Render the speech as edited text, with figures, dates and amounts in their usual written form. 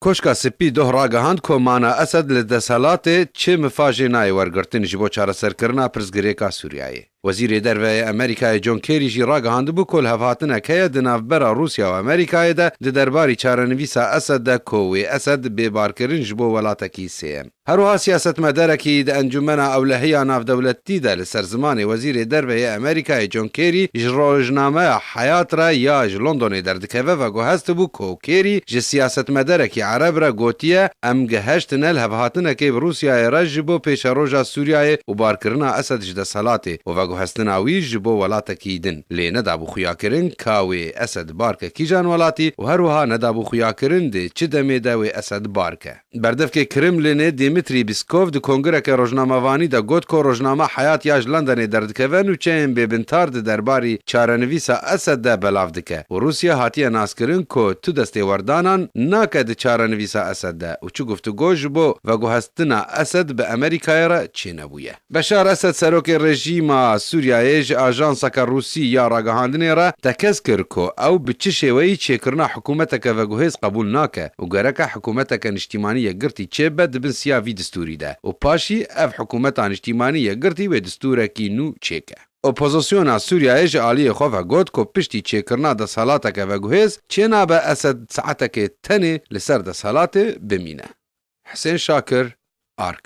کوشکا سپی دوه راگهاند که مانا اسد لدسالات چه مفاجی نای ورگرتن جبو چاره سرکرنا پرزگریکا سوریایی. وزیر دروی امریکای جون کری جی راگهاند بو کل هفاتنه که دنافبرا روسیا و امریکای ده درباری چارنویسا اسد ده کوی اسد ببارکرین جبو ولاتکی سیم. هروها سیاست مدارکی ده انجمن اولهی ناف دولتی ده لسرزمان وزیر دروی امریکای جون کری جروجنامه حیات را یا لندن دردکوه و گوهست بو کو کری ج سیاست مدارکی عرب را گوتیه ام گهشت نل هفاتنه که روسیا را جبو پیش روژا سوریای و بارکرنا اسد جده سلاته و هستناوی جبو ولاتکی دن لی ندابو خویاکرن کاوی اسد بارکه کیجان ولاتی و هروها ندابو خویاکرن ده چه دمی داوی اسد بارکه بردف که کرملین دیمیتری بیسکوف ده کنگره که روزنامه وانی ده گوت که روزنامه حیات یاج لندن دردکوه نو چه ببنتار ده درباری چارنویسا اسد ده بلاف دکه و روسیا هاتیه ناسکرن که تو دسته وردانان ناکه ده چارنویسا اسد ده و چو گفتگو جبو و گو هستنا اسد به امریکای را چه نبویه. بشار اسد سروک رژیم سوریایج آژانسا روسی یا راگهاندنی را تکز کرد که او به چه شیوهی چه کرنا حکومتک و گوهیز قبول ناکه و گرکه حکومتک نشتیمانی گرتی چه بد بن سیاوی دستوری ده و پاشی اف حکومتان نشتیمانی گرتی و دستورکی نو چیکه. اپوزیسیونا سوریایج آلی خواه گوت که پشتی چه کرنا ده سالاتک و گوهیز چه نابه اسد ساعتک تنی لسر ده سالات بمینه. حسین شاکر، آرک.